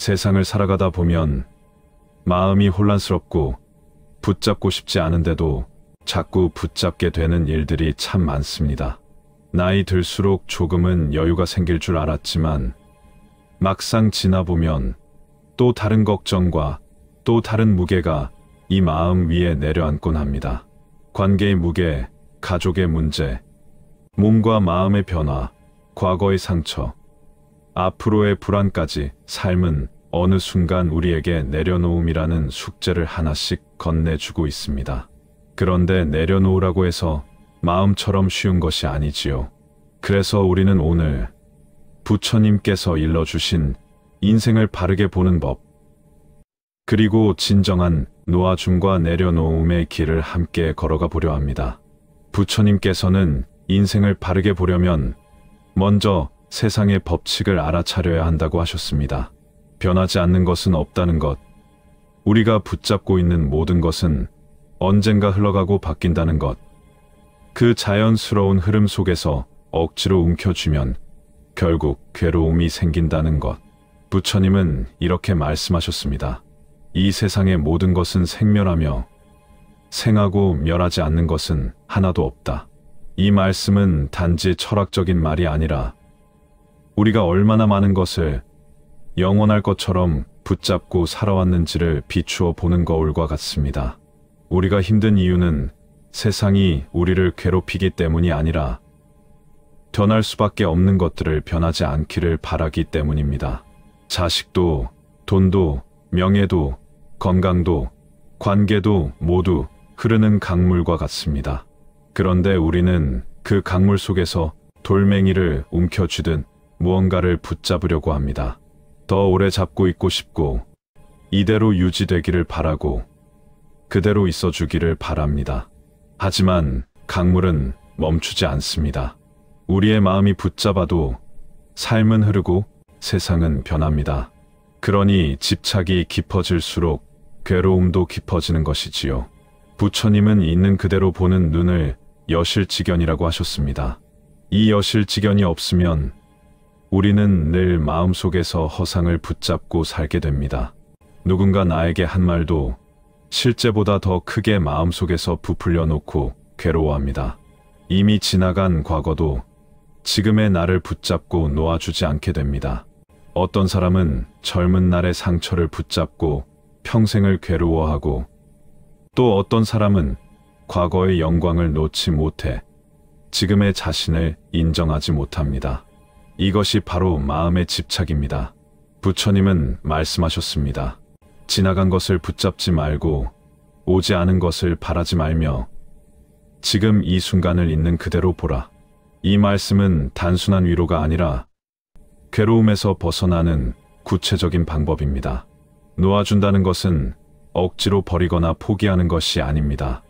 세상을 살아가다 보면 마음이 혼란스럽고 붙잡고 싶지 않은데도 자꾸 붙잡게 되는 일들이 참 많습니다. 나이 들수록 조금은 여유가 생길 줄 알았지만 막상 지나보면 또 다른 걱정과 또 다른 무게가 이 마음 위에 내려앉곤 합니다. 관계의 무게, 가족의 문제, 몸과 마음의 변화, 과거의 상처, 앞으로의 불안까지 삶은 어느 순간 우리에게 내려놓음이라는 숙제를 하나씩 건네주고 있습니다. 그런데 내려놓으라고 해서 마음처럼 쉬운 것이 아니지요. 그래서 우리는 오늘 부처님께서 일러주신 인생을 바르게 보는 법, 그리고 진정한 놓아줌과 내려놓음의 길을 함께 걸어가 보려 합니다. 부처님께서는 인생을 바르게 보려면 먼저 세상의 법칙을 알아차려야 한다고 하셨습니다. 변하지 않는 것은 없다는 것, 우리가 붙잡고 있는 모든 것은 언젠가 흘러가고 바뀐다는 것, 그 자연스러운 흐름 속에서 억지로 움켜쥐면 결국 괴로움이 생긴다는 것. 부처님은 이렇게 말씀하셨습니다. 이 세상의 모든 것은 생멸하며 생하고 멸하지 않는 것은 하나도 없다. 이 말씀은 단지 철학적인 말이 아니라 우리가 얼마나 많은 것을 영원할 것처럼 붙잡고 살아왔는지를 비추어 보는 거울과 같습니다. 우리가 힘든 이유는 세상이 우리를 괴롭히기 때문이 아니라 변할 수밖에 없는 것들을 변하지 않기를 바라기 때문입니다. 자식도, 돈도, 명예도, 건강도, 관계도 모두 흐르는 강물과 같습니다. 그런데 우리는 그 강물 속에서 돌멩이를 움켜쥐듯 무언가를 붙잡으려고 합니다. 더 오래 잡고 있고 싶고 이대로 유지되기를 바라고 그대로 있어주기를 바랍니다. 하지만 강물은 멈추지 않습니다. 우리의 마음이 붙잡아도 삶은 흐르고 세상은 변합니다. 그러니 집착이 깊어질수록 괴로움도 깊어지는 것이지요. 부처님은 있는 그대로 보는 눈을 여실지견이라고 하셨습니다. 이 여실지견이 없으면 우리는 늘 마음속에서 허상을 붙잡고 살게 됩니다. 누군가 나에게 한 말도 실제보다 더 크게 마음속에서 부풀려 놓고 괴로워합니다. 이미 지나간 과거도 지금의 나를 붙잡고 놓아주지 않게 됩니다. 어떤 사람은 젊은 날의 상처를 붙잡고 평생을 괴로워하고 또 어떤 사람은 과거의 영광을 놓지 못해 지금의 자신을 인정하지 못합니다. 이것이 바로 마음의 집착입니다. 부처님은 말씀하셨습니다. 지나간 것을 붙잡지 말고 오지 않은 것을 바라지 말며 지금 이 순간을 있는 그대로 보라. 이 말씀은 단순한 위로가 아니라 괴로움에서 벗어나는 구체적인 방법입니다. 놓아준다는 것은 억지로 버리거나 포기하는 것이 아닙니다.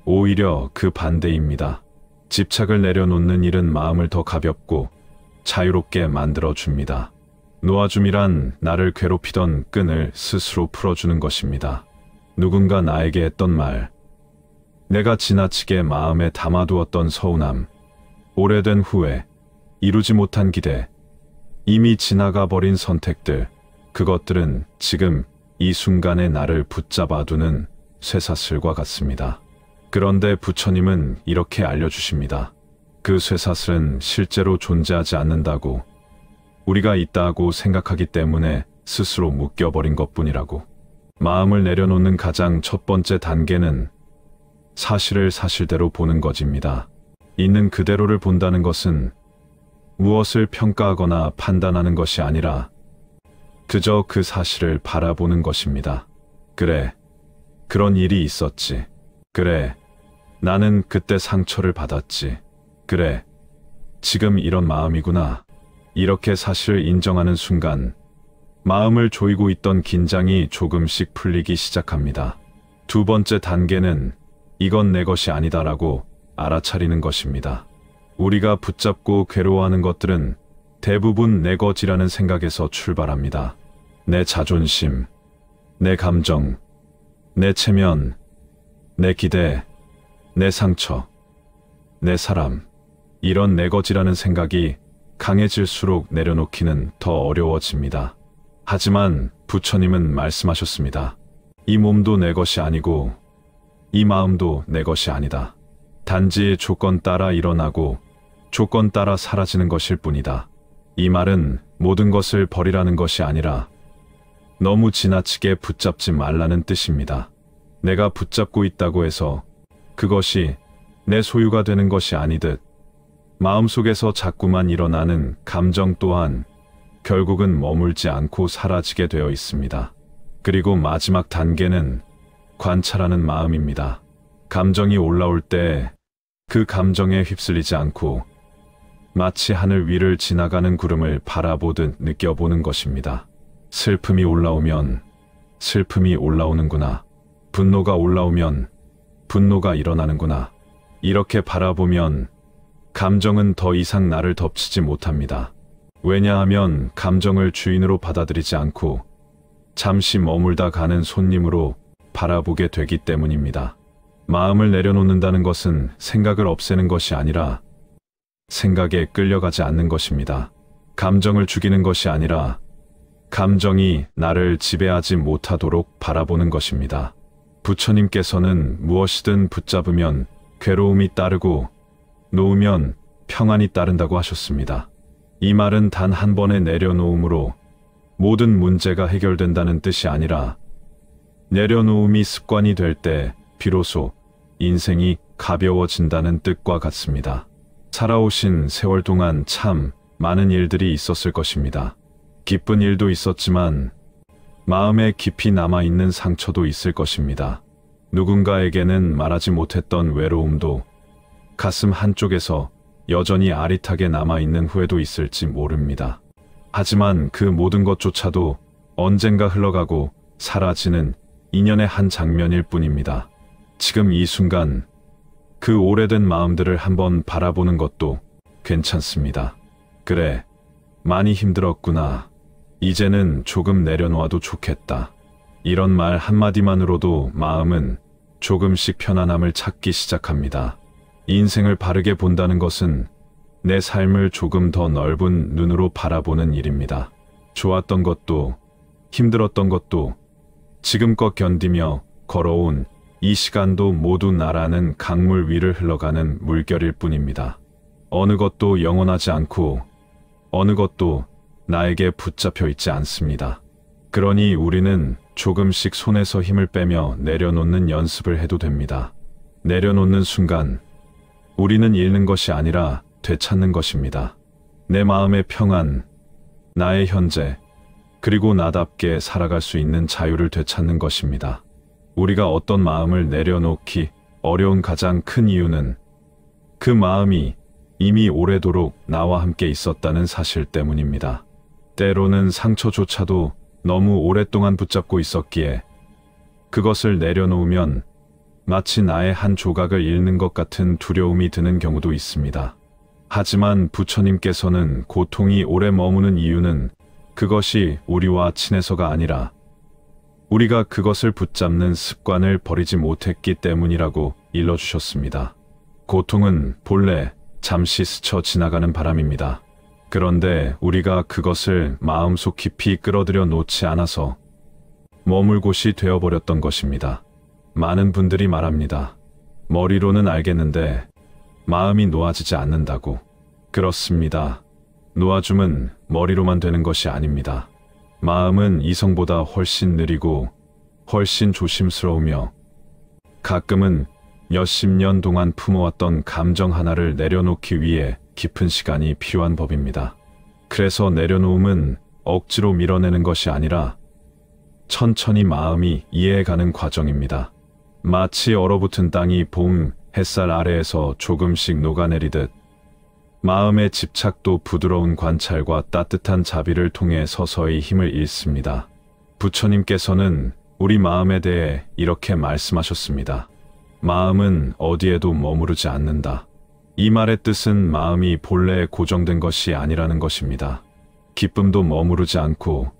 오히려 그 반대입니다. 집착을 내려놓는 일은 마음을 더 가볍고 자유롭게 만들어줍니다. 놓아줌이란 나를 괴롭히던 끈을 스스로 풀어주는 것입니다. 누군가 나에게 했던 말, 내가 지나치게 마음에 담아두었던 서운함, 오래된 후회, 이루지 못한 기대, 이미 지나가 버린 선택들, 그것들은 지금 이 순간의 나를 붙잡아두는 쇠사슬과 같습니다. 그런데 부처님은 이렇게 알려주십니다. 그 쇠사슬은 실제로 존재하지 않는다고, 우리가 있다고 생각하기 때문에 스스로 묶여버린 것뿐이라고. 마음을 내려놓는 가장 첫 번째 단계는 사실을 사실대로 보는 것입니다. 있는 그대로를 본다는 것은 무엇을 평가하거나 판단하는 것이 아니라 그저 그 사실을 바라보는 것입니다. 그래, 그런 일이 있었지. 그래, 나는 그때 상처를 받았지. 그래, 지금 이런 마음이구나. 이렇게 사실을 인정하는 순간 마음을 조이고 있던 긴장이 조금씩 풀리기 시작합니다. 두 번째 단계는 이건 내 것이 아니다라고 알아차리는 것입니다. 우리가 붙잡고 괴로워하는 것들은 대부분 내 것이라는 생각에서 출발합니다. 내 자존심, 내 감정, 내 체면, 내 기대, 내 상처, 내 사람, 이런 내 것이라는 생각이 강해질수록 내려놓기는 더 어려워집니다. 하지만 부처님은 말씀하셨습니다. 이 몸도 내 것이 아니고 이 마음도 내 것이 아니다. 단지 조건 따라 일어나고 조건 따라 사라지는 것일 뿐이다. 이 말은 모든 것을 버리라는 것이 아니라 너무 지나치게 붙잡지 말라는 뜻입니다. 내가 붙잡고 있다고 해서 그것이 내 소유가 되는 것이 아니듯 마음속에서 자꾸만 일어나는 감정 또한 결국은 머물지 않고 사라지게 되어 있습니다. 그리고 마지막 단계는 관찰하는 마음입니다. 감정이 올라올 때 그 감정에 휩쓸리지 않고 마치 하늘 위를 지나가는 구름을 바라보듯 느껴보는 것입니다. 슬픔이 올라오면 슬픔이 올라오는구나. 분노가 올라오면 분노가 일어나는구나. 이렇게 바라보면 감정은 더 이상 나를 덮치지 못합니다. 왜냐하면 감정을 주인으로 받아들이지 않고 잠시 머물다 가는 손님으로 바라보게 되기 때문입니다. 마음을 내려놓는다는 것은 생각을 없애는 것이 아니라 생각에 끌려가지 않는 것입니다. 감정을 죽이는 것이 아니라 감정이 나를 지배하지 못하도록 바라보는 것입니다. 부처님께서는 무엇이든 붙잡으면 괴로움이 따르고 놓으면 평안이 따른다고 하셨습니다. 이 말은 단 한 번의 내려놓음으로 모든 문제가 해결된다는 뜻이 아니라 내려놓음이 습관이 될 때 비로소 인생이 가벼워진다는 뜻과 같습니다. 살아오신 세월 동안 참 많은 일들이 있었을 것입니다. 기쁜 일도 있었지만 마음에 깊이 남아있는 상처도 있을 것입니다. 누군가에게는 말하지 못했던 외로움도 가슴 한쪽에서 여전히 아릿하게 남아있는 후회도 있을지 모릅니다. 하지만 그 모든 것조차도 언젠가 흘러가고 사라지는 인연의 한 장면일 뿐입니다. 지금 이 순간 그 오래된 마음들을 한번 바라보는 것도 괜찮습니다. 그래, 많이 힘들었구나. 이제는 조금 내려놓아도 좋겠다. 이런 말 한마디만으로도 마음은 조금씩 편안함을 찾기 시작합니다. 인생을 바르게 본다는 것은 내 삶을 조금 더 넓은 눈으로 바라보는 일입니다. 좋았던 것도 힘들었던 것도 지금껏 견디며 걸어온 이 시간도 모두 나라는 강물 위를 흘러가는 물결일 뿐입니다. 어느 것도 영원하지 않고 어느 것도 나에게 붙잡혀 있지 않습니다. 그러니 우리는 조금씩 손에서 힘을 빼며 내려놓는 연습을 해도 됩니다. 내려놓는 순간 우리는 잃는 것이 아니라 되찾는 것입니다. 내 마음의 평안, 나의 현재, 그리고 나답게 살아갈 수 있는 자유를 되찾는 것입니다. 우리가 어떤 마음을 내려놓기 어려운 가장 큰 이유는 그 마음이 이미 오래도록 나와 함께 있었다는 사실 때문입니다. 때로는 상처조차도 너무 오랫동안 붙잡고 있었기에 그것을 내려놓으면 마치 나의 한 조각을 잃는 것 같은 두려움이 드는 경우도 있습니다. 하지만 부처님께서는 고통이 오래 머무는 이유는 그것이 우리와 친해서가 아니라 우리가 그것을 붙잡는 습관을 버리지 못했기 때문이라고 일러주셨습니다. 고통은 본래 잠시 스쳐 지나가는 바람입니다. 그런데 우리가 그것을 마음속 깊이 끌어들여 놓지 않아서 머물 곳이 되어버렸던 것입니다. 많은 분들이 말합니다. 머리로는 알겠는데 마음이 놓아지지 않는다고. 그렇습니다. 놓아줌은 머리로만 되는 것이 아닙니다. 마음은 이성보다 훨씬 느리고 훨씬 조심스러우며 가끔은 몇십 년 동안 품어왔던 감정 하나를 내려놓기 위해 깊은 시간이 필요한 법입니다. 그래서 내려놓음은 억지로 밀어내는 것이 아니라 천천히 마음이 이해해가는 과정입니다. 마치 얼어붙은 땅이 봄 햇살 아래에서 조금씩 녹아내리듯 마음의 집착도 부드러운 관찰과 따뜻한 자비를 통해 서서히 힘을 잃습니다. 부처님께서는 우리 마음에 대해 이렇게 말씀하셨습니다. 마음은 어디에도 머무르지 않는다. 이 말의 뜻은 마음이 본래 고정된 것이 아니라는 것입니다. 기쁨도 머무르지 않고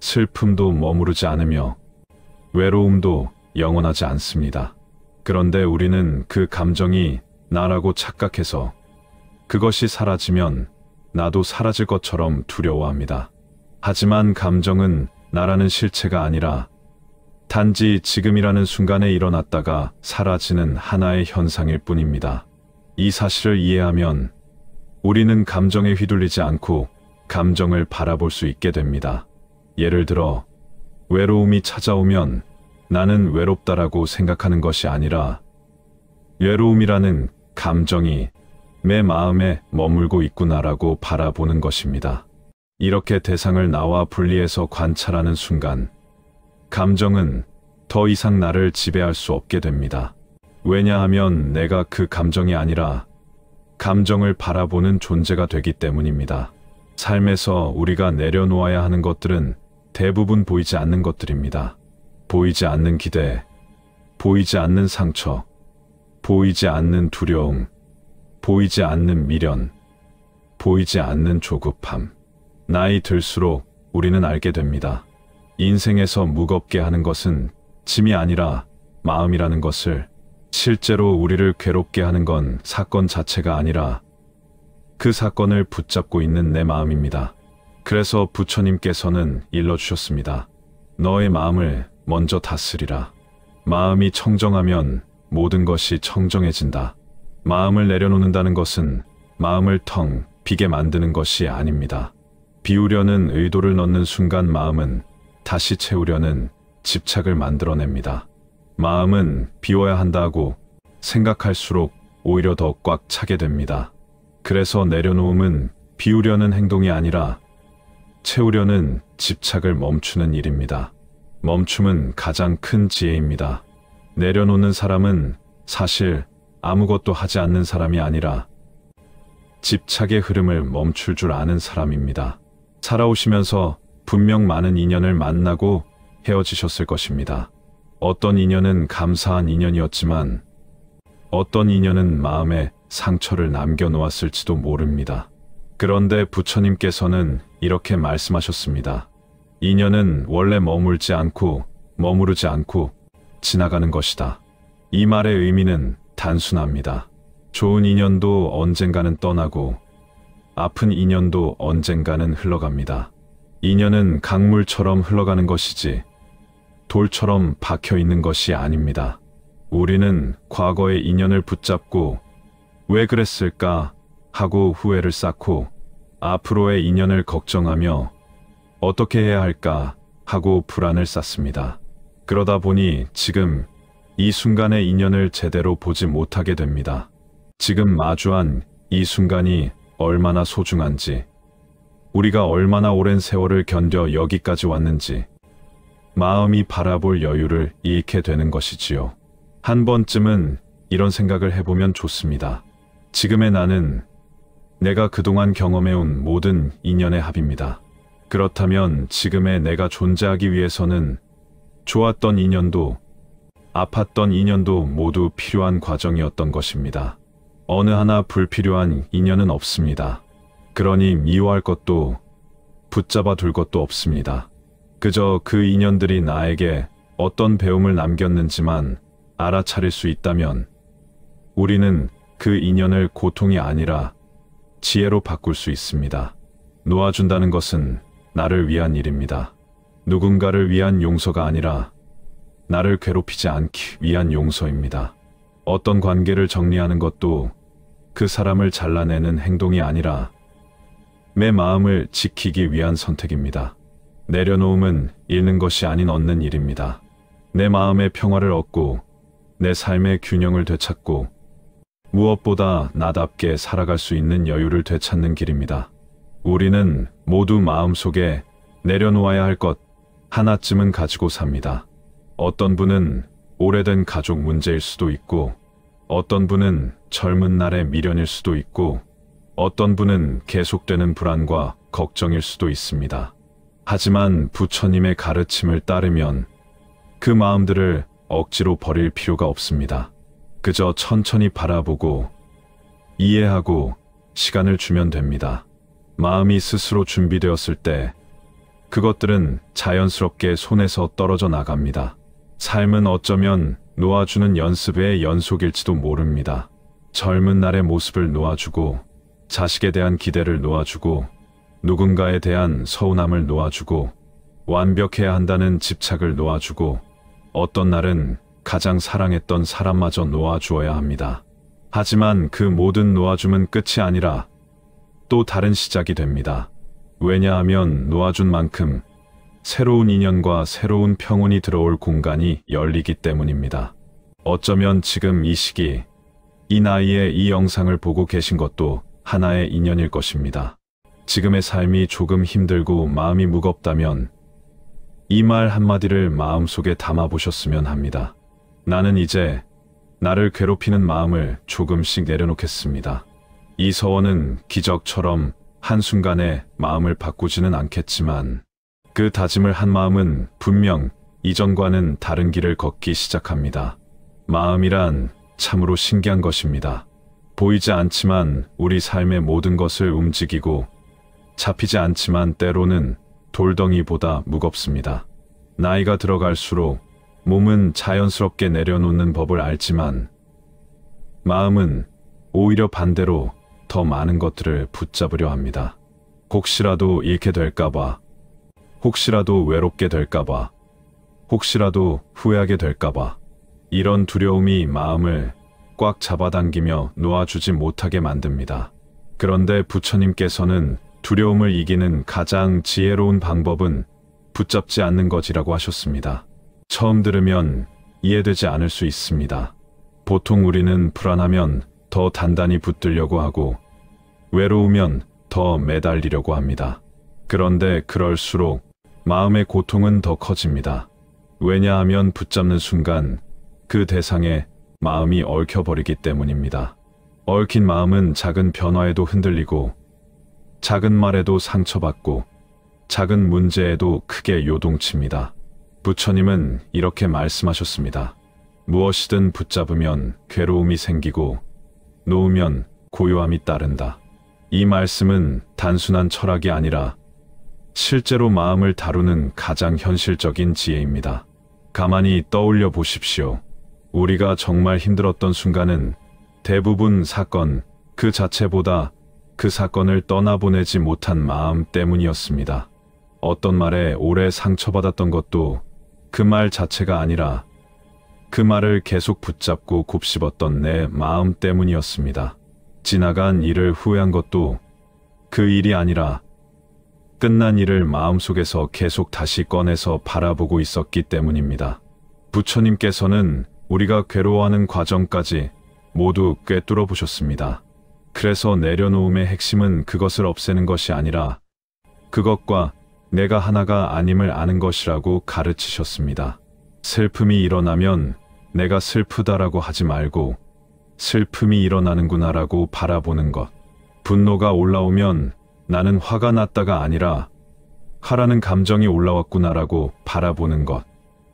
슬픔도 머무르지 않으며 외로움도 영원하지 않습니다. 그런데 우리는 그 감정이 나라고 착각해서 그것이 사라지면 나도 사라질 것처럼 두려워합니다. 하지만 감정은 나라는 실체가 아니라 단지 지금이라는 순간에 일어났다가 사라지는 하나의 현상일 뿐입니다. 이 사실을 이해하면 우리는 감정에 휘둘리지 않고 감정을 바라볼 수 있게 됩니다. 예를 들어 외로움이 찾아오면 나는 외롭다라고 생각하는 것이 아니라 외로움이라는 감정이 내 마음에 머물고 있구나라고 바라보는 것입니다. 이렇게 대상을 나와 분리해서 관찰하는 순간 감정은 더 이상 나를 지배할 수 없게 됩니다. 왜냐하면 내가 그 감정이 아니라 감정을 바라보는 존재가 되기 때문입니다. 삶에서 우리가 내려놓아야 하는 것들은 대부분 보이지 않는 것들입니다. 보이지 않는 기대, 보이지 않는 상처, 보이지 않는 두려움, 보이지 않는 미련, 보이지 않는 조급함. 나이 들수록 우리는 알게 됩니다. 인생에서 무겁게 하는 것은 짐이 아니라 마음이라는 것을. 실제로 우리를 괴롭게 하는 건 사건 자체가 아니라 그 사건을 붙잡고 있는 내 마음입니다. 그래서 부처님께서는 일러주셨습니다. 너의 마음을 먼저 다스리라. 마음이 청정하면 모든 것이 청정해진다. 마음을 내려놓는다는 것은 마음을 텅 비게 만드는 것이 아닙니다. 비우려는 의도를 넣는 순간 마음은 다시 채우려는 집착을 만들어냅니다. 마음은 비워야 한다고 생각할수록 오히려 더 꽉 차게 됩니다. 그래서 내려놓음은 비우려는 행동이 아니라 채우려는 집착을 멈추는 일입니다. 멈춤은 가장 큰 지혜입니다. 내려놓는 사람은 사실 아무것도 하지 않는 사람이 아니라 집착의 흐름을 멈출 줄 아는 사람입니다. 살아오시면서 분명 많은 인연을 만나고 헤어지셨을 것입니다. 어떤 인연은 감사한 인연이었지만 어떤 인연은 마음에 상처를 남겨놓았을지도 모릅니다. 그런데 부처님께서는 이렇게 말씀하셨습니다. 인연은 원래 머무르지 않고 지나가는 것이다. 이 말의 의미는 단순합니다. 좋은 인연도 언젠가는 떠나고 아픈 인연도 언젠가는 흘러갑니다. 인연은 강물처럼 흘러가는 것이지 돌처럼 박혀 있는 것이 아닙니다. 우리는 과거의 인연을 붙잡고 왜 그랬을까 하고 후회를 쌓고 앞으로의 인연을 걱정하며 어떻게 해야 할까 하고 불안을 쌓습니다. 그러다 보니 지금 이 순간의 인연을 제대로 보지 못하게 됩니다. 지금 마주한 이 순간이 얼마나 소중한지, 우리가 얼마나 오랜 세월을 견뎌 여기까지 왔는지 마음이 바라볼 여유를 잃게 되는 것이지요. 한 번쯤은 이런 생각을 해보면 좋습니다. 지금의 나는 내가 그동안 경험해온 모든 인연의 합입니다. 그렇다면 지금의 내가 존재하기 위해서는 좋았던 인연도 아팠던 인연도 모두 필요한 과정이었던 것입니다. 어느 하나 불필요한 인연은 없습니다. 그러니 미워할 것도 붙잡아 둘 것도 없습니다. 그저 그 인연들이 나에게 어떤 배움을 남겼는지만 알아차릴 수 있다면 우리는 그 인연을 고통이 아니라 지혜로 바꿀 수 있습니다. 놓아준다는 것은 나를 위한 일입니다. 누군가를 위한 용서가 아니라 나를 괴롭히지 않기 위한 용서입니다. 어떤 관계를 정리하는 것도 그 사람을 잘라내는 행동이 아니라 내 마음을 지키기 위한 선택입니다. 내려놓음은 잃는 것이 아닌 얻는 일입니다. 내 마음의 평화를 얻고 내 삶의 균형을 되찾고 무엇보다 나답게 살아갈 수 있는 여유를 되찾는 길입니다. 우리는 모두 마음속에 내려놓아야 할 것 하나쯤은 가지고 삽니다. 어떤 분은 오래된 가족 문제일 수도 있고, 어떤 분은 젊은 날의 미련일 수도 있고, 어떤 분은 계속되는 불안과 걱정일 수도 있습니다. 하지만 부처님의 가르침을 따르면 그 마음들을 억지로 버릴 필요가 없습니다. 그저 천천히 바라보고 이해하고 시간을 주면 됩니다. 마음이 스스로 준비되었을 때 그것들은 자연스럽게 손에서 떨어져 나갑니다. 삶은 어쩌면 놓아주는 연습의 연속일지도 모릅니다. 젊은 날의 모습을 놓아주고, 자식에 대한 기대를 놓아주고, 누군가에 대한 서운함을 놓아주고, 완벽해야 한다는 집착을 놓아주고 어떤 날은 가장 사랑했던 사람마저 놓아주어야 합니다. 하지만 그 모든 놓아줌은 끝이 아니라 또 다른 시작이 됩니다. 왜냐하면 놓아준 만큼 새로운 인연과 새로운 평온이 들어올 공간이 열리기 때문입니다. 어쩌면 지금 이 시기, 이 나이에 이 영상을 보고 계신 것도 하나의 인연일 것입니다. 지금의 삶이 조금 힘들고 마음이 무겁다면 이 말 한마디를 마음속에 담아보셨으면 합니다. 나는 이제 나를 괴롭히는 마음을 조금씩 내려놓겠습니다. 이 서원은 기적처럼 한순간에 마음을 바꾸지는 않겠지만 그 다짐을 한 마음은 분명 이전과는 다른 길을 걷기 시작합니다. 마음이란 참으로 신기한 것입니다. 보이지 않지만 우리 삶의 모든 것을 움직이고 잡히지 않지만 때로는 돌덩이보다 무겁습니다. 나이가 들어갈수록 몸은 자연스럽게 내려놓는 법을 알지만 마음은 오히려 반대로 더 많은 것들을 붙잡으려 합니다. 혹시라도 잃게 될까봐, 혹시라도 외롭게 될까봐, 혹시라도 후회하게 될까봐 이런 두려움이 마음을 꽉 잡아당기며 놓아주지 못하게 만듭니다. 그런데 부처님께서는 두려움을 이기는 가장 지혜로운 방법은 붙잡지 않는 것이라고 하셨습니다. 처음 들으면 이해되지 않을 수 있습니다. 보통 우리는 불안하면 더 단단히 붙들려고 하고 외로우면 더 매달리려고 합니다. 그런데 그럴수록 마음의 고통은 더 커집니다. 왜냐하면 붙잡는 순간 그 대상에 마음이 얽혀버리기 때문입니다. 얽힌 마음은 작은 변화에도 흔들리고 작은 말에도 상처받고 작은 문제에도 크게 요동칩니다. 부처님은 이렇게 말씀하셨습니다. 무엇이든 붙잡으면 괴로움이 생기고 놓으면 고요함이 따른다. 이 말씀은 단순한 철학이 아니라 실제로 마음을 다루는 가장 현실적인 지혜입니다. 가만히 떠올려 보십시오. 우리가 정말 힘들었던 순간은 대부분 사건 그 자체보다 그 사건을 떠나보내지 못한 마음 때문이었습니다. 어떤 말에 오래 상처받았던 것도 그 말 자체가 아니라 그 말을 계속 붙잡고 곱씹었던 내 마음 때문이었습니다. 지나간 일을 후회한 것도 그 일이 아니라 끝난 일을 마음속에서 계속 다시 꺼내서 바라보고 있었기 때문입니다. 부처님께서는 우리가 괴로워하는 과정까지 모두 꿰뚫어 보셨습니다. 그래서 내려놓음의 핵심은 그것을 없애는 것이 아니라 그것과 내가 하나가 아님을 아는 것이라고 가르치셨습니다. 슬픔이 일어나면 내가 슬프다라고 하지 말고 슬픔이 일어나는구나라고 바라보는 것. 분노가 올라오면 나는 화가 났다가 아니라 화라는 감정이 올라왔구나라고 바라보는 것.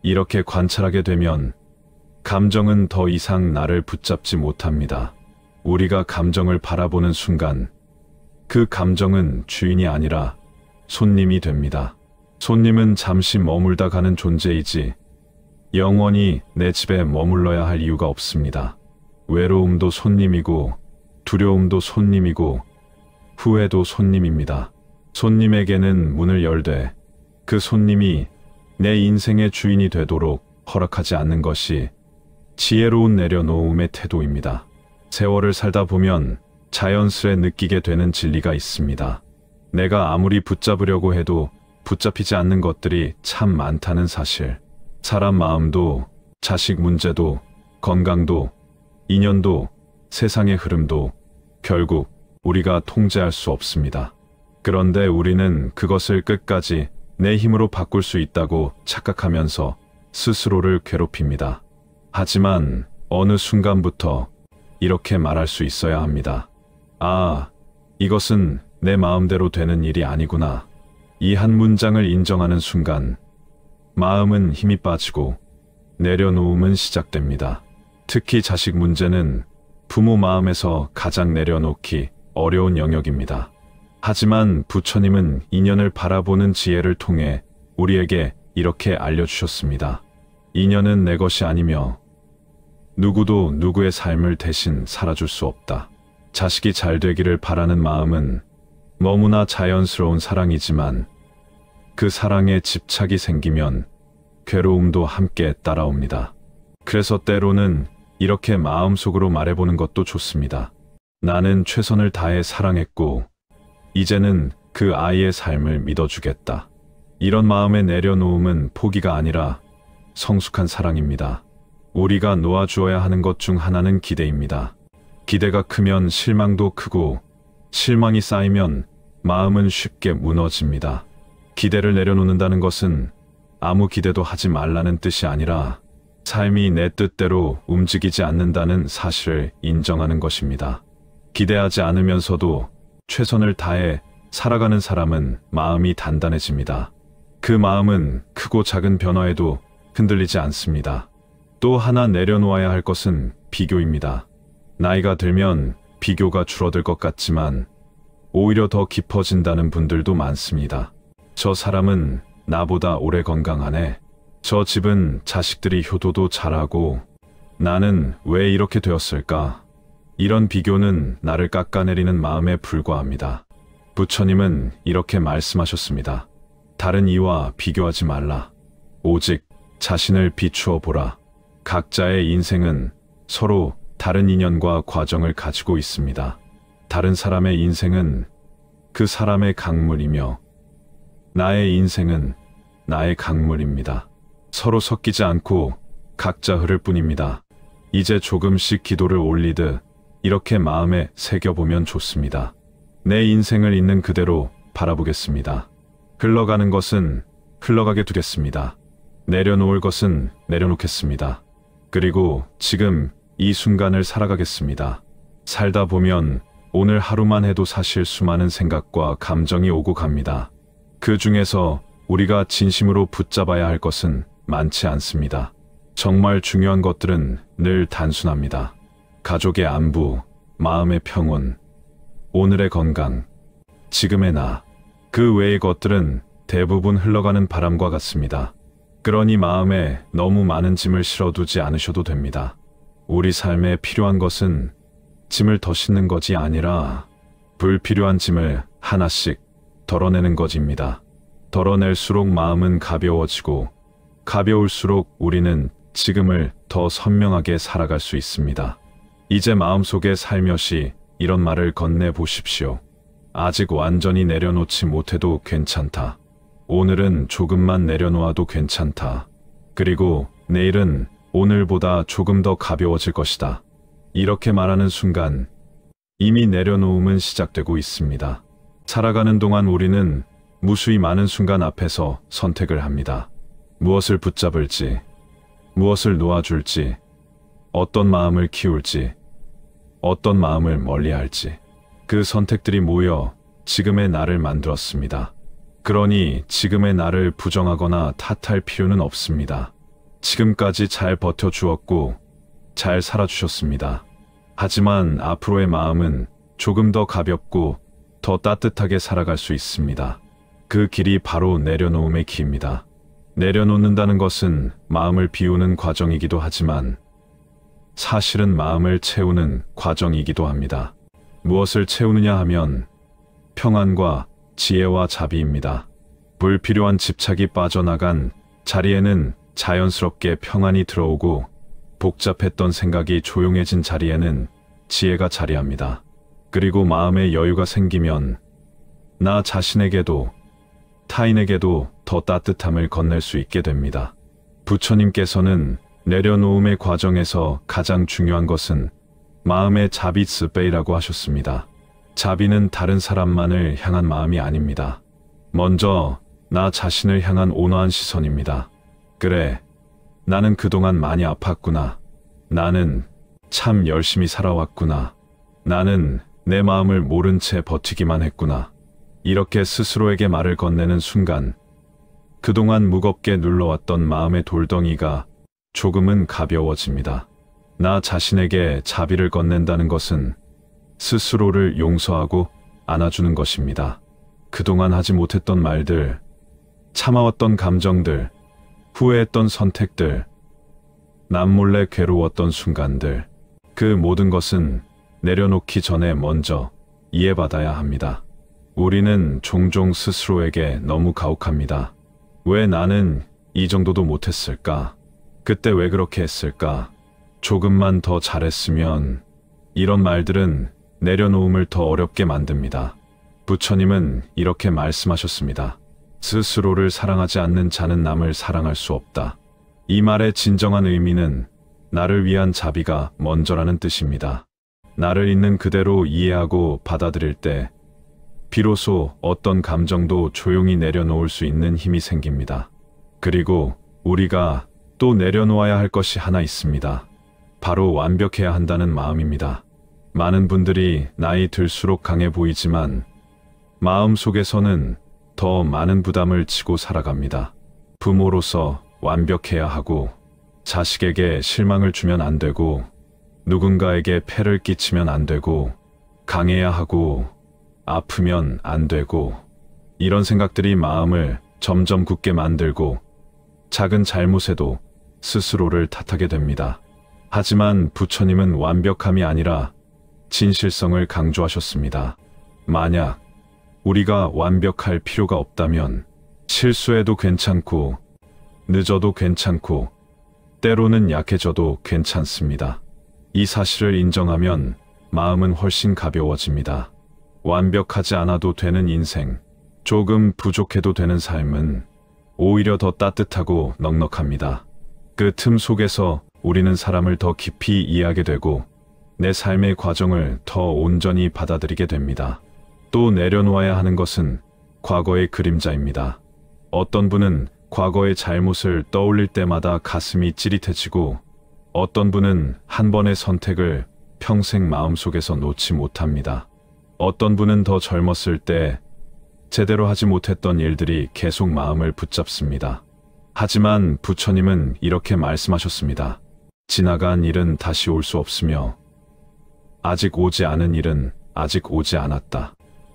이렇게 관찰하게 되면 감정은 더 이상 나를 붙잡지 못합니다. 우리가 감정을 바라보는 순간 그 감정은 주인이 아니라 손님이 됩니다. 손님은 잠시 머물다 가는 존재이지 영원히 내 집에 머물러야 할 이유가 없습니다. 외로움도 손님이고 두려움도 손님이고 후회도 손님입니다. 손님에게는 문을 열되 그 손님이 내 인생의 주인이 되도록 허락하지 않는 것이 지혜로운 내려놓음의 태도입니다. 세월을 살다 보면 자연스레 느끼게 되는 진리가 있습니다. 내가 아무리 붙잡으려고 해도 붙잡히지 않는 것들이 참 많다는 사실. 사람 마음도, 자식 문제도, 건강도, 인연도, 세상의 흐름도 결국 우리가 통제할 수 없습니다. 그런데 우리는 그것을 끝까지 내 힘으로 바꿀 수 있다고 착각하면서 스스로를 괴롭힙니다. 하지만 어느 순간부터 이렇게 말할 수 있어야 합니다. 아, 이것은 내 마음대로 되는 일이 아니구나. 이 한 문장을 인정하는 순간 마음은 힘이 빠지고 내려놓음은 시작됩니다. 특히 자식 문제는 부모 마음에서 가장 내려놓기 어려운 영역입니다. 하지만 부처님은 인연을 바라보는 지혜를 통해 우리에게 이렇게 알려주셨습니다. 인연은 내 것이 아니며 누구도 누구의 삶을 대신 살아줄 수 없다. 자식이 잘 되기를 바라는 마음은 너무나 자연스러운 사랑이지만 그 사랑에 집착이 생기면 괴로움도 함께 따라옵니다. 그래서 때로는 이렇게 마음속으로 말해보는 것도 좋습니다. 나는 최선을 다해 사랑했고 이제는 그 아이의 삶을 믿어주겠다. 이런 마음의 내려놓음은 포기가 아니라 성숙한 사랑입니다. 우리가 놓아주어야 하는 것 중 하나는 기대입니다. 기대가 크면 실망도 크고 실망이 쌓이면 마음은 쉽게 무너집니다. 기대를 내려놓는다는 것은 아무 기대도 하지 말라는 뜻이 아니라 삶이 내 뜻대로 움직이지 않는다는 사실을 인정하는 것입니다. 기대하지 않으면서도 최선을 다해 살아가는 사람은 마음이 단단해집니다. 그 마음은 크고 작은 변화에도 흔들리지 않습니다. 또 하나 내려놓아야 할 것은 비교입니다. 나이가 들면 비교가 줄어들 것 같지만 오히려 더 깊어진다는 분들도 많습니다. 저 사람은 나보다 오래 건강하네. 저 집은 자식들이 효도도 잘하고 나는 왜 이렇게 되었을까? 이런 비교는 나를 깎아내리는 마음에 불과합니다. 부처님은 이렇게 말씀하셨습니다. 다른 이와 비교하지 말라. 오직 자신을 비추어 보라. 각자의 인생은 서로 다른 인연과 과정을 가지고 있습니다. 다른 사람의 인생은 그 사람의 강물이며 나의 인생은 나의 강물입니다. 서로 섞이지 않고 각자 흐를 뿐입니다. 이제 조금씩 기도를 올리듯 이렇게 마음에 새겨보면 좋습니다. 내 인생을 있는 그대로 바라보겠습니다. 흘러가는 것은 흘러가게 두겠습니다. 내려놓을 것은 내려놓겠습니다. 그리고 지금 이 순간을 살아가겠습니다. 살다 보면 오늘 하루만 해도 사실 수많은 생각과 감정이 오고 갑니다. 그 중에서 우리가 진심으로 붙잡아야 할 것은 많지 않습니다. 정말 중요한 것들은 늘 단순합니다. 가족의 안부, 마음의 평온, 오늘의 건강, 지금의 나. 그 외의 것들은 대부분 흘러가는 바람과 같습니다. 그러니 마음에 너무 많은 짐을 실어두지 않으셔도 됩니다. 우리 삶에 필요한 것은 짐을 더 싣는 것이 아니라 불필요한 짐을 하나씩 덜어내는 것입니다. 덜어낼수록 마음은 가벼워지고 가벼울수록 우리는 지금을 더 선명하게 살아갈 수 있습니다. 이제 마음속에 살며시 이런 말을 건네보십시오. 아직 완전히 내려놓지 못해도 괜찮다. 오늘은 조금만 내려놓아도 괜찮다. 그리고 내일은 오늘보다 조금 더 가벼워질 것이다. 이렇게 말하는 순간 이미 내려놓음은 시작되고 있습니다. 살아가는 동안 우리는 무수히 많은 순간 앞에서 선택을 합니다. 무엇을 붙잡을지, 무엇을 놓아줄지, 어떤 마음을 키울지, 어떤 마음을 멀리할지. 그 선택들이 모여 지금의 나를 만들었습니다. 그러니 지금의 나를 부정하거나 탓할 필요는 없습니다. 지금까지 잘 버텨주었고 잘 살아주셨습니다. 하지만 앞으로의 마음은 조금 더 가볍고 더 따뜻하게 살아갈 수 있습니다. 그 길이 바로 내려놓음의 길입니다. 내려놓는다는 것은 마음을 비우는 과정이기도 하지만 사실은 마음을 채우는 과정이기도 합니다. 무엇을 채우느냐 하면 평안과 지혜와 자비입니다. 불필요한 집착이 빠져나간 자리에는 자연스럽게 평안이 들어오고 복잡했던 생각이 조용해진 자리에는 지혜가 자리합니다. 그리고 마음의 여유가 생기면 나 자신에게도 타인에게도 더 따뜻함을 건넬 수 있게 됩니다. 부처님께서는 내려놓음의 과정에서 가장 중요한 것은 마음의 자비스베이라고 하셨습니다. 자비는 다른 사람만을 향한 마음이 아닙니다. 먼저 나 자신을 향한 온화한 시선입니다. 그래, 나는 그동안 많이 아팠구나. 나는 참 열심히 살아왔구나. 나는 내 마음을 모른 채 버티기만 했구나. 이렇게 스스로에게 말을 건네는 순간 그동안 무겁게 눌러왔던 마음의 돌덩이가 조금은 가벼워집니다. 나 자신에게 자비를 건넨다는 것은 스스로를 용서하고 안아주는 것입니다. 그동안 하지 못했던 말들, 참아왔던 감정들, 후회했던 선택들, 남몰래 괴로웠던 순간들, 그 모든 것은 내려놓기 전에 먼저 이해받아야 합니다. 우리는 종종 스스로에게 너무 가혹합니다. 왜 나는 이 정도도 못했을까? 그때 왜 그렇게 했을까? 조금만 더 잘했으면. 이런 말들은 내려놓음을 더 어렵게 만듭니다. 부처님은 이렇게 말씀하셨습니다. 스스로를 사랑하지 않는 자는 남을 사랑할 수 없다. 이 말의 진정한 의미는 나를 위한 자비가 먼저라는 뜻입니다. 나를 있는 그대로 이해하고 받아들일 때 비로소 어떤 감정도 조용히 내려놓을 수 있는 힘이 생깁니다. 그리고 우리가 또 내려놓아야 할 것이 하나 있습니다. 바로 완벽해야 한다는 마음입니다. 많은 분들이 나이 들수록 강해 보이지만 마음 속에서는 더 많은 부담을 지고 살아갑니다. 부모로서 완벽해야 하고, 자식에게 실망을 주면 안 되고, 누군가에게 폐를 끼치면 안 되고, 강해야 하고, 아프면 안 되고, 이런 생각들이 마음을 점점 굳게 만들고 작은 잘못에도 스스로를 탓하게 됩니다. 하지만 부처님은 완벽함이 아니라 진실성을 강조하셨습니다. 만약 우리가 완벽할 필요가 없다면 실수해도 괜찮고, 늦어도 괜찮고, 때로는 약해져도 괜찮습니다. 이 사실을 인정하면 마음은 훨씬 가벼워집니다. 완벽하지 않아도 되는 인생, 조금 부족해도 되는 삶은 오히려 더 따뜻하고 넉넉합니다. 그 틈 속에서 우리는 사람을 더 깊이 이해하게 되고 내 삶의 과정을 더 온전히 받아들이게 됩니다. 또 내려놓아야 하는 것은 과거의 그림자입니다. 어떤 분은 과거의 잘못을 떠올릴 때마다 가슴이 찌릿해지고, 어떤 분은 한 번의 선택을 평생 마음속에서 놓지 못합니다. 어떤 분은 더 젊었을 때 제대로 하지 못했던 일들이 계속 마음을 붙잡습니다. 하지만 부처님은 이렇게 말씀하셨습니다. 지나간 일은 다시 올 수 없으며 아직 오지 않은 일은 아직 오지 않았다.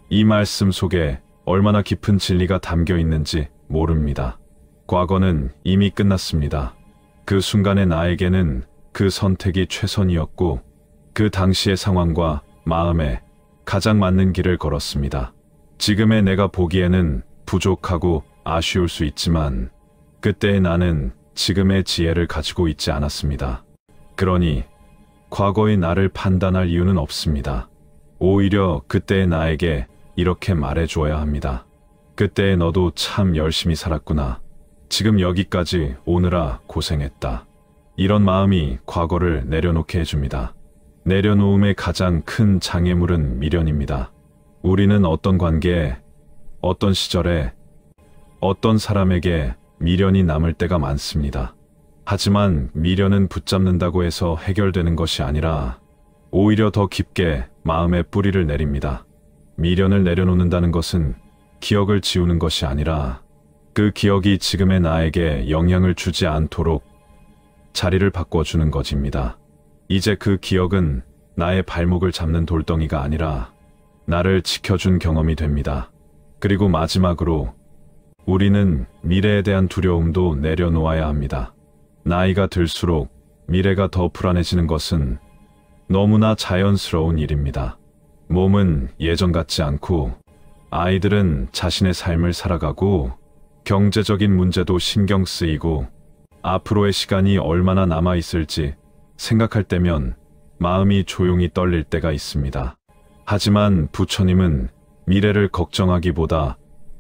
이 말씀 속에 얼마나 깊은 진리가 담겨 있는지 모릅니다. 과거는 이미 끝났습니다. 그 순간의 나에게는 그 선택이 최선이었고 그 당시의 상황과 마음에 가장 맞는 길을 걸었습니다. 지금의 내가 보기에는 부족하고 아쉬울 수 있지만 그때의 나는 지금의 지혜를 가지고 있지 않았습니다. 그러니 과거의 나를 판단할 이유는 없습니다. 오히려 그때의 나에게 이렇게 말해주어야 합니다. 그때의 너도 참 열심히 살았구나. 지금 여기까지 오느라 고생했다. 이런 마음이 과거를 내려놓게 해줍니다. 내려놓음의 가장 큰 장애물은 미련입니다. 우리는 어떤 관계에, 어떤 시절에, 어떤 사람에게 미련이 남을 때가 많습니다. 하지만 미련은 붙잡는다고 해서 해결되는 것이 아니라 오히려 더 깊게 마음의 뿌리를 내립니다. 미련을 내려놓는다는 것은 기억을 지우는 것이 아니라 그 기억이 지금의 나에게 영향을 주지 않도록 자리를 바꿔주는 것입니다. 이제 그 기억은 나의 발목을 잡는 돌덩이가 아니라 나를 지켜준 경험이 됩니다. 그리고 마지막으로 우리는 미래에 대한 두려움도 내려놓아야 합니다. 나이가 들수록 미래가 더 불안해지는 것은 너무나 자연스러운 일입니다. 몸은 예전 같지 않고 아이들은 자신의 삶을 살아가고 경제적인 문제도 신경 쓰이고 앞으로의 시간이 얼마나 남아 있을지 생각할 때면 마음이 조용히 떨릴 때가 있습니다. 하지만 부처님은 미래를 걱정하기보다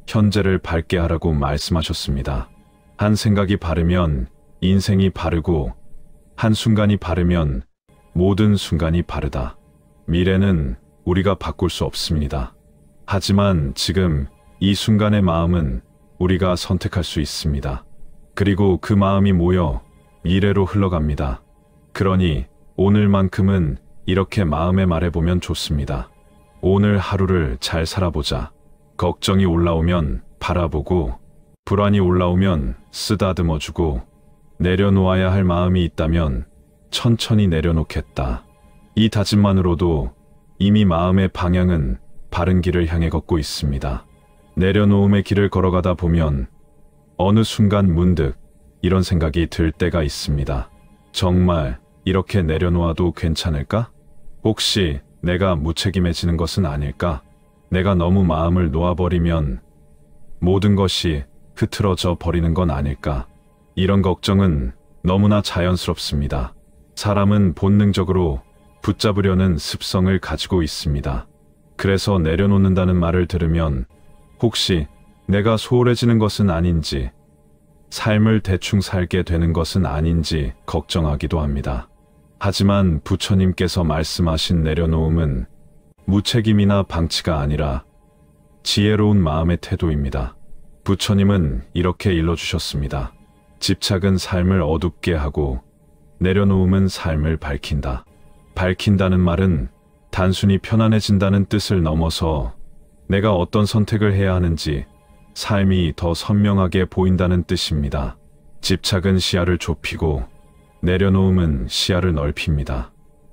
현재를 밝게 하라고 말씀하셨습니다. 한 생각이 바르면 인생이 바르고 한순간이 바르면 모든 순간이 바르다. 미래는 우리가 바꿀 수 없습니다. 하지만 지금 이 순간의 마음은 우리가 선택할 수 있습니다. 그리고 그 마음이 모여 미래로 흘러갑니다. 그러니 오늘만큼은 이렇게 마음에 말해보면 좋습니다. 오늘 하루를 잘 살아보자. 걱정이 올라오면 바라보고, 불안이 올라오면 쓰다듬어주고, 내려놓아야 할 마음이 있다면 천천히 내려놓겠다. 이 다짐만으로도 이미 마음의 방향은 바른 길을 향해 걷고 있습니다. 내려놓음의 길을 걸어가다 보면 어느 순간 문득 이런 생각이 들 때가 있습니다. 정말 이렇게 내려놓아도 괜찮을까? 혹시 내가 무책임해지는 것은 아닐까? 내가 너무 마음을 놓아버리면 모든 것이 흐트러져 버리는 건 아닐까. 이런 걱정은 너무나 자연스럽습니다. 사람은 본능적으로 붙잡으려는 습성을 가지고 있습니다. 그래서 내려놓는다는 말을 들으면 혹시 내가 소홀해지는 것은 아닌지, 삶을 대충 살게 되는 것은 아닌지 걱정하기도 합니다. 하지만 부처님께서 말씀하신 내려놓음은 무책임이나 방치가 아니라 지혜로운 마음의 태도입니다. 부처님은 이렇게 일러주셨습니다. 집착은 삶을 어둡게 하고 내려놓음은 삶을 밝힌다. 밝힌다는 말은 단순히 편안해진다는 뜻을 넘어서 내가 어떤 선택을 해야 하는지 삶이 더 선명하게 보인다는 뜻입니다. 집착은 시야를 좁히고 내려놓음은 시야를 넓힙니다.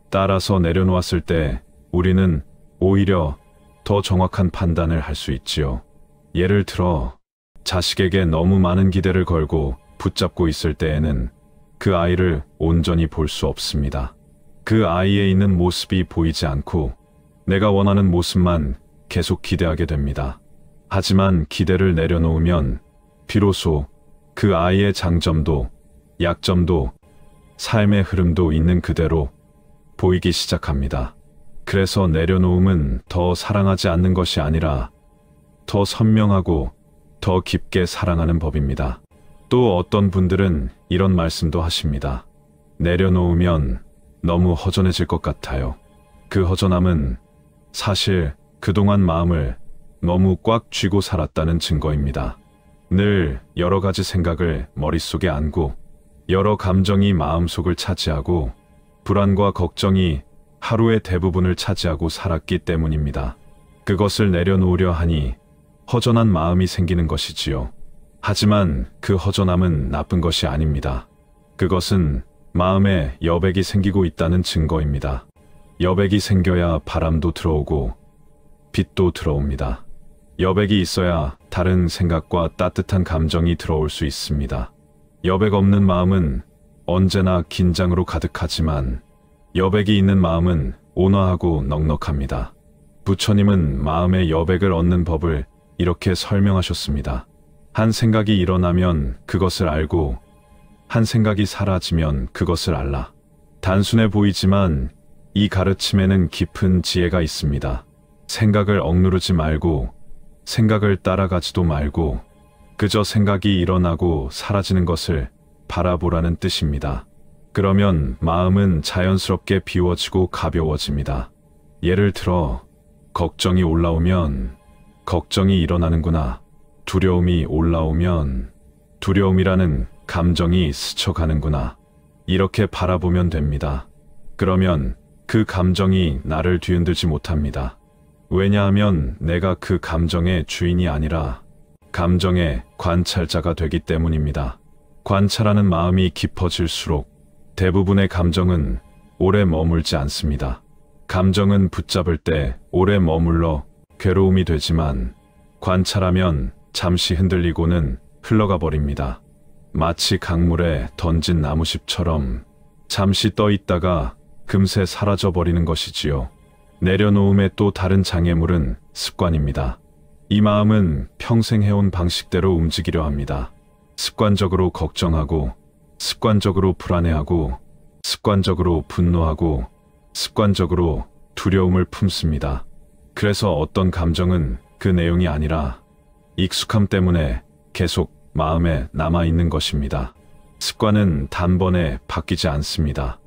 따라서 내려놓았을 때 우리는 오히려 더 정확한 판단을 할 수 있지요. 예를 들어 자식에게 너무 많은 기대를 걸고 붙잡고 있을 때에는 그 아이를 온전히 볼 수 없습니다. 그 아이에 있는 모습이 보이지 않고 내가 원하는 모습만 계속 기대하게 됩니다. 하지만 기대를 내려놓으면 비로소 그 아이의 장점도 약점도 삶의 흐름도 있는 그대로 보이기 시작합니다. 그래서 내려놓음은 더 사랑하지 않는 것이 아니라 더 선명하고 더 깊게 사랑하는 법입니다. 또 어떤 분들은 이런 말씀도 하십니다. 내려놓으면 너무 허전해질 것 같아요. 그 허전함은 사실 그동안 마음을 너무 꽉 쥐고 살았다는 증거입니다. 늘 여러 가지 생각을 머릿속에 안고 여러 감정이 마음속을 차지하고 불안과 걱정이 하루의 대부분을 차지하고 살았기 때문입니다. 그것을 내려놓으려 하니 허전한 마음이 생기는 것이지요. 하지만 그 허전함은 나쁜 것이 아닙니다. 그것은 마음에 여백이 생기고 있다는 증거입니다. 여백이 생겨야 바람도 들어오고 빛도 들어옵니다. 여백이 있어야 다른 생각과 따뜻한 감정이 들어올 수 있습니다. 여백 없는 마음은 언제나 긴장으로 가득하지만 여백이 있는 마음은 온화하고 넉넉합니다. 부처님은 마음의 여백을 얻는 법을 이렇게 설명하셨습니다. 한 생각이 일어나면 그것을 알고 한 생각이 사라지면 그것을 알라. 단순해 보이지만 이 가르침에는 깊은 지혜가 있습니다. 생각을 억누르지 말고 생각을 따라가지도 말고 그저 생각이 일어나고 사라지는 것을 바라보라는 뜻입니다. 그러면 마음은 자연스럽게 비워지고 가벼워집니다. 예를 들어 걱정이 올라오면 걱정이 일어나는구나. 두려움이 올라오면 두려움이라는 감정이 스쳐가는구나. 이렇게 바라보면 됩니다. 그러면 그 감정이 나를 뒤흔들지 못합니다. 왜냐하면 내가 그 감정의 주인이 아니라 감정의 관찰자가 되기 때문입니다. 관찰하는 마음이 깊어질수록 대부분의 감정은 오래 머물지 않습니다. 감정은 붙잡을 때 오래 머물러 괴로움이 되지만 관찰하면 잠시 흔들리고는 흘러가 버립니다. 마치 강물에 던진 나무잎처럼 잠시 떠 있다가 금세 사라져 버리는 것이지요. 내려놓음의 또 다른 장애물은 습관입니다. 이 마음은 평생 해온 방식대로 움직이려 합니다. 습관적으로 걱정하고, 습관적으로 불안해하고, 습관적으로 분노하고, 습관적으로 두려움을 품습니다. 그래서 어떤 감정은 그 내용이 아니라 익숙함 때문에 계속 마음에 남아있는 것입니다. 습관은 단번에 바뀌지 않습니다.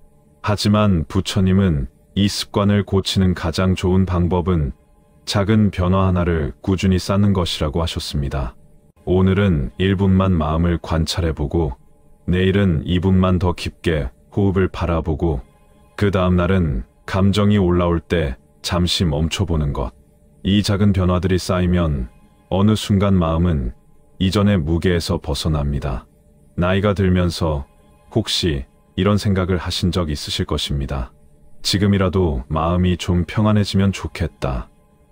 하지만 부처님은 이 습관을 고치는 가장 좋은 방법은 작은 변화 하나를 꾸준히 쌓는 것이라고 하셨습니다. 오늘은 1분만 마음을 관찰해보고 내일은 2분만 더 깊게 호흡을 바라보고 그 다음 날은 감정이 올라올 때 잠시 멈춰보는 것. 이 작은 변화들이 쌓이면 어느 순간 마음은 이전의 무게에서 벗어납니다. 나이가 들면서 혹시 이런 생각을 하신 적 있으실 것입니다. 지금이라도 마음이 좀 평안해지면 좋겠다.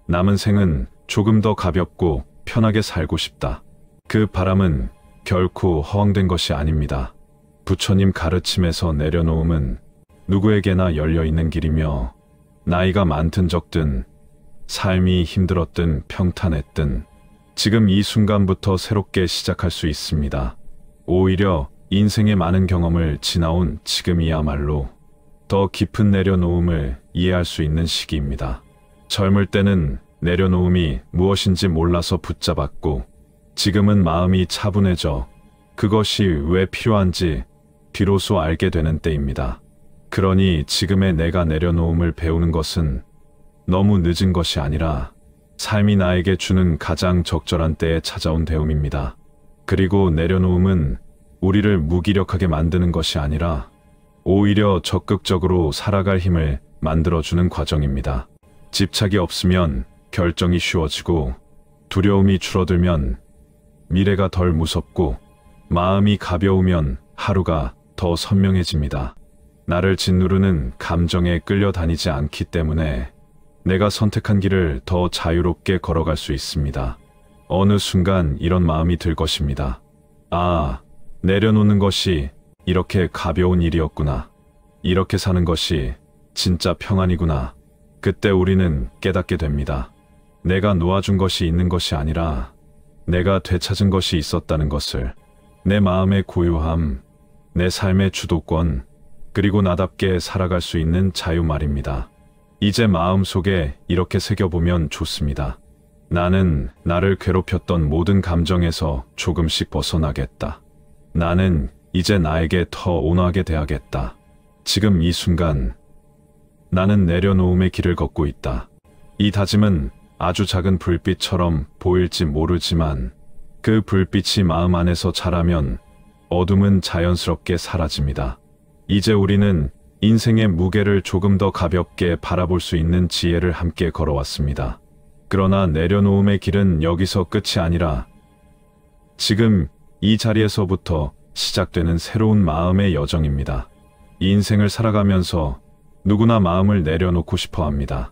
남은 생은 조금 더 가볍고 편하게 살고 싶다. 그 바람은 결코 허황된 것이 아닙니다. 부처님 가르침에서 내려놓음은 누구에게나 열려있는 길이며 나이가 많든 적든 삶이 힘들었든 평탄했든 지금 이 순간부터 새롭게 시작할 수 있습니다. 오히려 인생의 많은 경험을 지나온 지금이야말로 더 깊은 내려놓음을 이해할 수 있는 시기입니다. 젊을 때는 내려놓음이 무엇인지 몰라서 붙잡았고, 지금은 마음이 차분해져 그것이 왜 필요한지 비로소 알게 되는 때입니다. 그러니 지금의 내가 내려놓음을 배우는 것은 너무 늦은 것이 아니라 삶이 나에게 주는 가장 적절한 때에 찾아온 배움입니다. 그리고 내려놓음은 우리를 무기력하게 만드는 것이 아니라 오히려 적극적으로 살아갈 힘을 만들어주는 과정입니다. 집착이 없으면 결정이 쉬워지고, 두려움이 줄어들면 미래가 덜 무섭고, 마음이 가벼우면 하루가 더 선명해집니다. 나를 짓누르는 감정에 끌려다니지 않기 때문에 내가 선택한 길을 더 자유롭게 걸어갈 수 있습니다. 어느 순간 이런 마음이 들 것입니다. 아, 내려놓는 것이 이렇게 가벼운 일이었구나. 이렇게 사는 것이 진짜 평안이구나. 그때 우리는 깨닫게 됩니다. 내가 놓아준 것이 있는 것이 아니라 내가 되찾은 것이 있었다는 것을. 내 마음의 고요함, 내 삶의 주도권, 그리고 나답게 살아갈 수 있는 자유 말입니다. 이제 마음속에 이렇게 새겨보면 좋습니다. 나는 나를 괴롭혔던 모든 감정에서 조금씩 벗어나겠다. 나는 이제 나에게 더 온화하게 대하겠다. 지금 이 순간 나는 내려놓음의 길을 걷고 있다. 이 다짐은 아주 작은 불빛처럼 보일지 모르지만 그 불빛이 마음 안에서 자라면 어둠은 자연스럽게 사라집니다. 이제 우리는 인생의 무게를 조금 더 가볍게 바라볼 수 있는 지혜를 함께 걸어왔습니다. 그러나 내려놓음의 길은 여기서 끝이 아니라 지금 이 자리에서부터 시작되는 새로운 마음의 여정입니다. 이 인생을 살아가면서 누구나 마음을 내려놓고 싶어 합니다.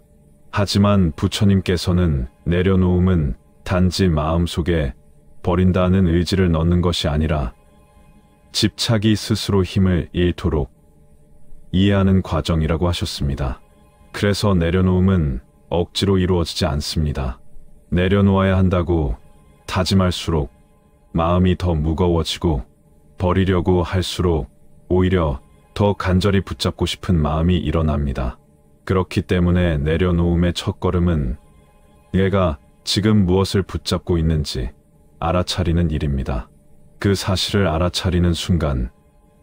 하지만 부처님께서는 내려놓음은 단지 마음속에 버린다는 의지를 넣는 것이 아니라 집착이 스스로 힘을 잃도록 이해하는 과정이라고 하셨습니다. 그래서 내려놓음은 억지로 이루어지지 않습니다. 내려놓아야 한다고 다짐할수록 마음이 더 무거워지고, 버리려고 할수록 오히려 더 간절히 붙잡고 싶은 마음이 일어납니다. 그렇기 때문에 내려놓음의 첫걸음은 내가 지금 무엇을 붙잡고 있는지 알아차리는 일입니다. 그 사실을 알아차리는 순간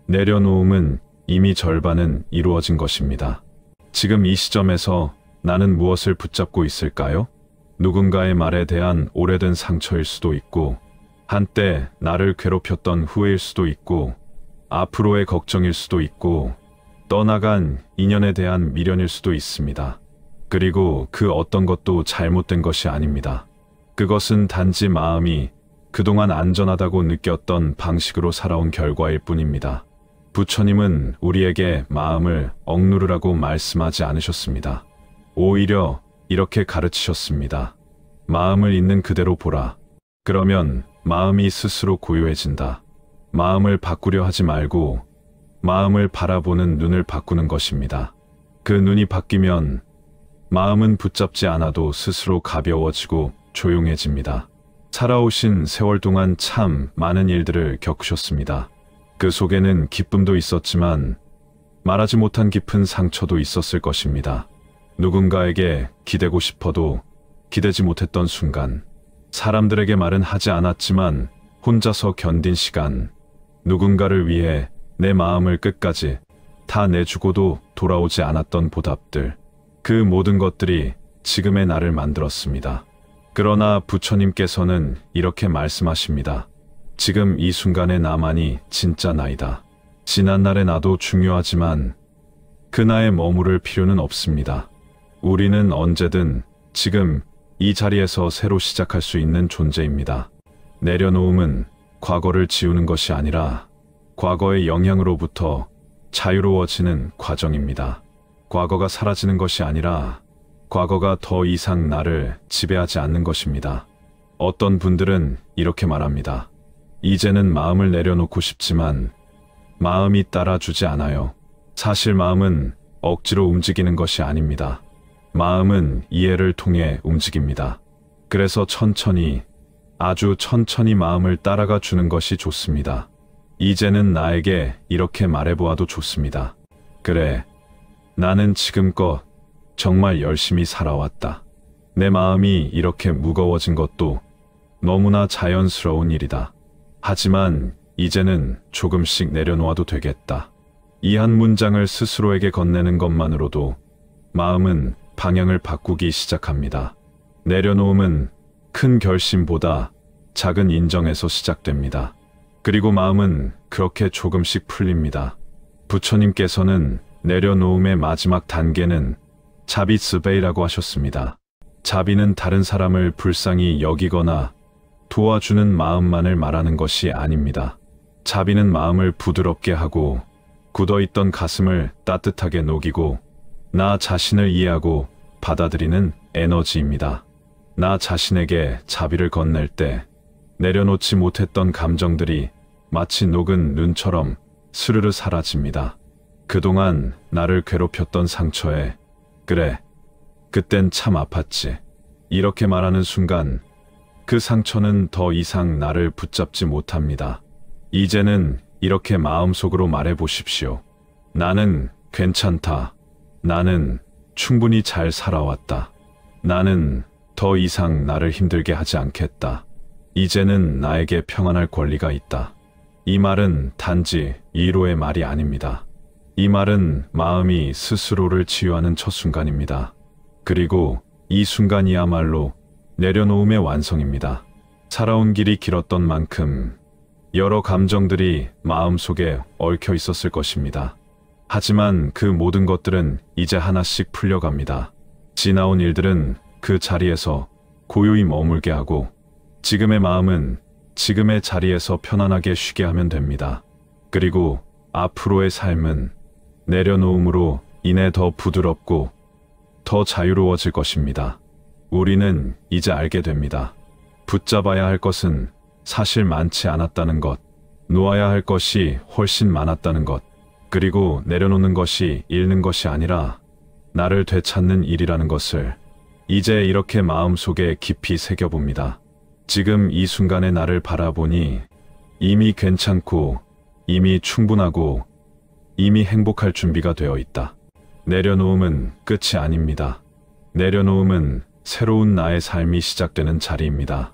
내려놓음은 이미 절반은 이루어진 것입니다. 지금 이 시점에서 나는 무엇을 붙잡고 있을까요? 누군가의 말에 대한 오래된 상처일 수도 있고, 한때 나를 괴롭혔던 후회일 수도 있고, 앞으로의 걱정일 수도 있고, 떠나간 인연에 대한 미련일 수도 있습니다. 그리고 그 어떤 것도 잘못된 것이 아닙니다. 그것은 단지 마음이 그동안 안전하다고 느꼈던 방식으로 살아온 결과일 뿐입니다. 부처님은 우리에게 마음을 억누르라고 말씀하지 않으셨습니다. 오히려 이렇게 가르치셨습니다. 마음을 있는 그대로 보라. 그러면 마음이 스스로 고요해진다. 마음을 바꾸려 하지 말고 마음을 바라보는 눈을 바꾸는 것입니다. 그 눈이 바뀌면 마음은 붙잡지 않아도 스스로 가벼워지고 조용해집니다. 살아오신 세월 동안 참 많은 일들을 겪으셨습니다. 그 속에는 기쁨도 있었지만 말하지 못한 깊은 상처도 있었을 것입니다. 누군가에게 기대고 싶어도 기대지 못했던 순간, 사람들에게 말은 하지 않았지만 혼자서 견딘 시간, 누군가를 위해 내 마음을 끝까지 다 내주고도 돌아오지 않았던 보답들, 그 모든 것들이 지금의 나를 만들었습니다. 그러나 부처님께서는 이렇게 말씀하십니다. 지금 이 순간의 나만이 진짜 나이다. 지난날의 나도 중요하지만 그 나에 머무를 필요는 없습니다. 우리는 언제든 지금 이 자리에서 새로 시작할 수 있는 존재입니다. 내려놓음은 과거를 지우는 것이 아니라 과거의 영향으로부터 자유로워지는 과정입니다. 과거가 사라지는 것이 아니라 과거가 더 이상 나를 지배하지 않는 것입니다. 어떤 분들은 이렇게 말합니다. 이제는 마음을 내려놓고 싶지만 마음이 따라주지 않아요. 사실 마음은 억지로 움직이는 것이 아닙니다. 마음은 이해를 통해 움직입니다. 그래서 천천히, 아주 천천히 마음을 따라가 주는 것이 좋습니다. 이제는 나에게 이렇게 말해보아도 좋습니다. 그래, 나는 지금껏 정말 열심히 살아왔다. 내 마음이 이렇게 무거워진 것도 너무나 자연스러운 일이다. 하지만 이제는 조금씩 내려놓아도 되겠다. 이 한 문장을 스스로에게 건네는 것만으로도 마음은 방향을 바꾸기 시작합니다. 내려놓음은 큰 결심보다 작은 인정에서 시작됩니다. 그리고 마음은 그렇게 조금씩 풀립니다. 부처님께서는 내려놓음의 마지막 단계는 자비스베이라고 하셨습니다. 자비는 다른 사람을 불쌍히 여기거나 도와주는 마음만을 말하는 것이 아닙니다. 자비는 마음을 부드럽게 하고 굳어있던 가슴을 따뜻하게 녹이고 나 자신을 이해하고 받아들이는 에너지입니다. 나 자신에게 자비를 건넬 때 내려놓지 못했던 감정들이 마치 녹은 눈처럼 스르르 사라집니다. 그동안 나를 괴롭혔던 상처에 그래, 그땐 참 아팠지. 이렇게 말하는 순간 그 상처는 더 이상 나를 붙잡지 못합니다. 이제는 이렇게 마음속으로 말해보십시오. 나는 괜찮다. 나는 충분히 잘 살아왔다. 나는 더 이상 나를 힘들게 하지 않겠다. 이제는 나에게 평안할 권리가 있다. 이 말은 단지 위로의 말이 아닙니다. 이 말은 마음이 스스로를 치유하는 첫 순간입니다. 그리고 이 순간이야말로 내려놓음의 완성입니다. 살아온 길이 길었던 만큼 여러 감정들이 마음속에 얽혀 있었을 것입니다. 하지만 그 모든 것들은 이제 하나씩 풀려갑니다. 지나온 일들은 그 자리에서 고요히 머물게 하고 지금의 마음은 지금의 자리에서 편안하게 쉬게 하면 됩니다. 그리고 앞으로의 삶은 내려놓음으로 인해 더 부드럽고 더 자유로워질 것입니다. 우리는 이제 알게 됩니다. 붙잡아야 할 것은 사실 많지 않았다는 것, 놓아야 할 것이 훨씬 많았다는 것, 그리고 내려놓는 것이 잃는 것이 아니라 나를 되찾는 일이라는 것을 이제 이렇게 마음속에 깊이 새겨봅니다. 지금 이 순간의 나를 바라보니 이미 괜찮고 이미 충분하고 이미 행복할 준비가 되어 있다. 내려놓음은 끝이 아닙니다. 내려놓음은 새로운 나의 삶이 시작되는 자리입니다.